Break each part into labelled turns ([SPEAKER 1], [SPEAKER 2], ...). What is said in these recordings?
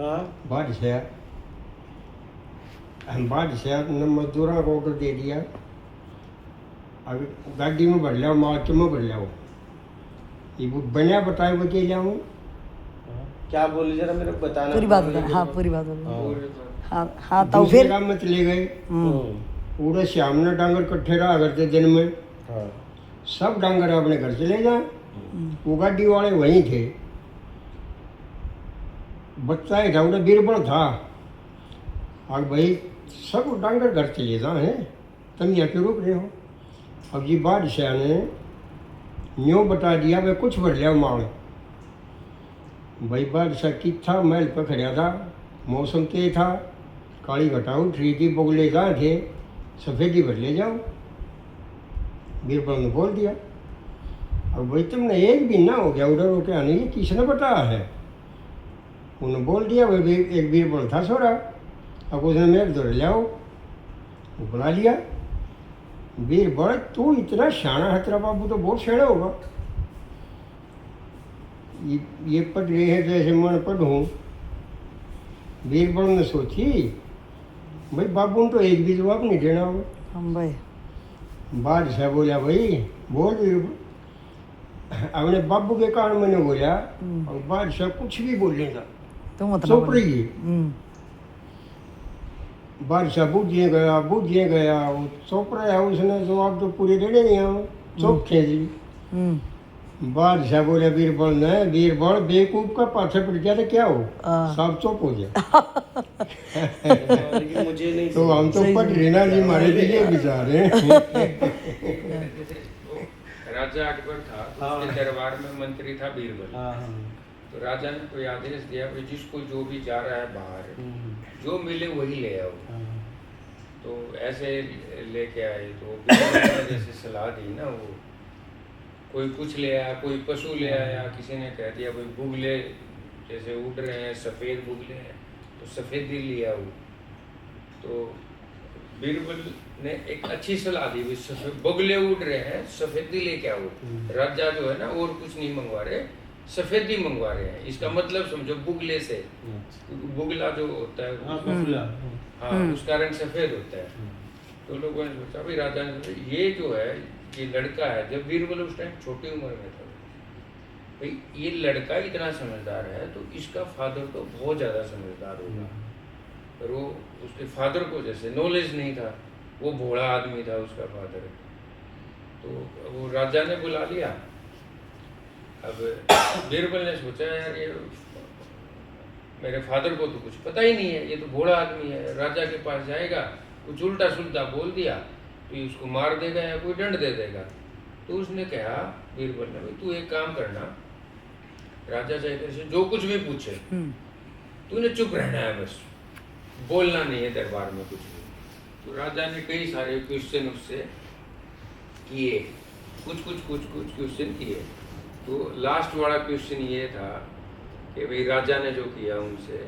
[SPEAKER 1] हाँ
[SPEAKER 2] बादशाह ने मजदूरों को ऑर्डर दे दिया, अब गाड़ी में भर लिया, मार्च में भर लिया। ये वो बनिया बताए वो के लिया।
[SPEAKER 1] क्या बोले जरा मेरे को बताना।
[SPEAKER 3] पूरी बात बता। हाँ पूरी बात बता।
[SPEAKER 1] हाँ।
[SPEAKER 3] हाँ हाँ तो
[SPEAKER 2] दूसरे
[SPEAKER 3] फिर
[SPEAKER 2] काम में चले गए। पूरे श्याम ने डांगर इकट्ठे रहा करते दिन में।
[SPEAKER 1] हाँ।
[SPEAKER 2] सब डांगर अपने घर चले जाए, वो गाड़ी वाले वहीं थे। बच्चा ही था, उन्हें बीरबल था। और भाई सब डांगर घर चले जाए हैं, तुम यहाँ क्यों रुक रहे हो। अब जी बादशाह ने न्यों बता दिया, भाई कुछ भर लिया माल। भाई बादशाह की था, महल पर खड़ा था, मौसम तेज था, काली घटा उठ रही थी, बगले जहाँ थे सफ़ेदी भर ले जाओ। बीरबल ने बोल दिया। अब भाई तुमने एक भी ना हो गया उधर हो क्या नहीं, किसने बताया है। उन्होंने बोल दिया, भाई एक बीरबल था सोरा, अब उसने मेरे दौड़ ले आओ। वो बुला लिया। बीरबल तू इतना शाना है, तेरा बाबू तो बहुत शाना होगा। ये पढ़ रहे हैं जैसे मन पढ़ूँ। बीरबल ने सोची, भाई बाबू ने तो एक भी जवाब नहीं देना हो।
[SPEAKER 3] हम भाई
[SPEAKER 2] बादशाह बोला, भाई बोल बीरबल। अपने बाबू के कान मैंने बोला, और बादशाह कुछ भी बोल लेगा,
[SPEAKER 3] तुम मतलब
[SPEAKER 2] चुप रहिए। बादशाह बूझे गया, वो चुप रहा, उसने जवाब तो पूरे देने नहीं आओ, चुप थे जी। बादशाह बोले बीरबल ने, बीरबल बेवकूफ का पाछे पड़ गया तो क्या हो, सब चुप हो गया।
[SPEAKER 1] लेकिन मुझे नहीं
[SPEAKER 2] तो हम तो पढ़ रहे ना जी, हमारे लिए बेचारे।
[SPEAKER 4] राजा अकबर था, उसके दरबार में मंत्री था बीरबल।
[SPEAKER 1] हाँ।
[SPEAKER 4] तो राजा ने कोई आदेश दिया कि जिसको जो भी जा रहा है बाहर, जो मिले वही ले आओ। तो ऐसे लेके आए। तो बीरबल ने जैसे सलाह दी ना, वो कोई कुछ ले आया, कोई पशु ले आया, किसी ने कह दिया भाई बुगले जैसे उड़ रहे हैं, सफ़ेद बुगले हैं, तो सफ़ेदी लिया वो। तो बीरबल ने एक अच्छी सलाह दी, बुगले उड़ रहे हैं, सफ़ेदी लेके आओ। राजा जो है ना और कुछ नहीं मंगवा रहे, सफ़ेदी मंगवा रहे हैं। इसका मतलब समझो बुगले से, बुगला जो होता है हाँ उसका रंग सफ़ेद होता है। तो लोगों ने सोचा, भाई राजा ने सोचा ये जो है ये लड़का है। जब बीरबल उस टाइम छोटी उम्र में था, भाई ये लड़का इतना समझदार है तो इसका फादर तो बहुत ज़्यादा समझदार होगा। पर वो उसके फादर को जैसे नॉलेज नहीं था, वो भोला आदमी था उसका फादर। तो वो राजा ने बुला लिया। अब बीरबल ने सोचा यार ये मेरे फादर को तो कुछ पता ही नहीं है, ये तो भोला आदमी है। राजा के पास जाएगा, कुछ उल्टा सुल्टा बोल दिया तो ये उसको मार देगा या कोई दंड दे देगा। तो उसने कहा बीरबल ने, भाई तू एक काम करना, राजा चाहे तेरे से जो कुछ भी पूछे तूने चुप रहना है, बस बोलना नहीं है दरबार में कुछ भी। तो राजा ने कई सारे क्वेश्चन उससे किए, कुछ क्वेश्चन किए। तो लास्ट वाला क्वेश्चन ये था कि भाई राजा ने जो किया उनसे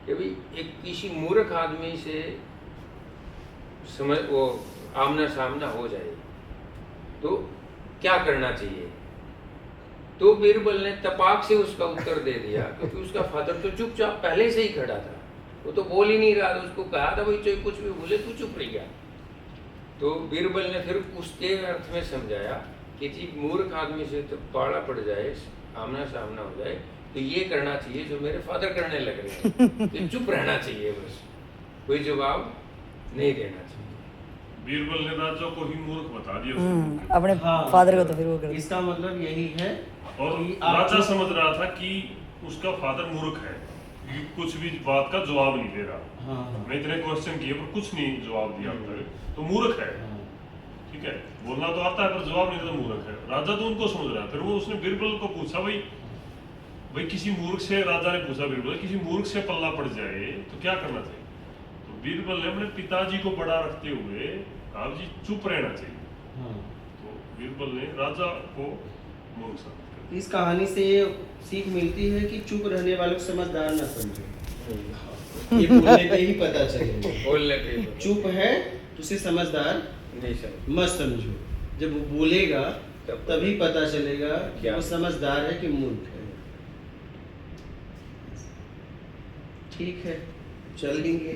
[SPEAKER 4] कि भाई एक किसी मूर्ख आदमी से समझ वो आमना सामना हो जाए तो क्या करना चाहिए। तो बीरबल ने तपाक से उसका उत्तर दे दिया, क्योंकि उसका फादर तो चुपचाप पहले से ही खड़ा था, वो तो बोल ही नहीं रहा था। उसको कहा था भाई चाहे कुछ भी बोले तू चुप रह गया। तो बीरबल ने फिर उसके अर्थ में समझाया कि जी मूर्ख आदमी से तो पाला पड़ जाए, आमना सामना हो जाए, तो ये करना चाहिए जो मेरे फादर करने लग रहे हैं, तो चुप रहना चाहिए, बस कोई जवाब नहीं देना चाहिए।
[SPEAKER 5] बीरबल ने राजा को ही मूर्ख बता दिया
[SPEAKER 3] अपने फादर को। तो फिर वो कर
[SPEAKER 1] इसका मतलब यही है।
[SPEAKER 5] और राजा समझ रहा था कि उसका फादर मूर्ख है, कुछ भी बात का जवाब नहीं दे रहा। मैं इतने क्वेश्चन किए पर कुछ नहीं जवाब दिया, तो मूर्ख है। ठीक है, बोलना तो आता है पर जवाब नहीं देता, मूर्ख है। राजा तो उनको समझ रहा है। फिर वो उसने बीरबल को पूछा, भाई किसी मूर्ख से, राजा ने पूछा बीरबल, किसी मूर्ख से पल्ला पड़ जाए तो क्या करना चाहिए। तो बीरबल ने अपने पिताजी को बड़ा रखते हुए कहा जी चुप रहना चाहिए। तो बीरबल ने राजा को मूर्ख समझा।
[SPEAKER 1] इस कहानी से ये सीख मिलती है कि चुप रहने वालों को समझदार ना समझो। ये बोलने पे ही पता चलेगा,
[SPEAKER 4] बोलने पे ही
[SPEAKER 1] चुप है तो उसे समझदार
[SPEAKER 4] नहीं समझ
[SPEAKER 1] मत समझो। जब वो बोलेगा तभी पता चलेगा कि वो समझदार है कि मूर्ख है। ठीक है चलेंगे।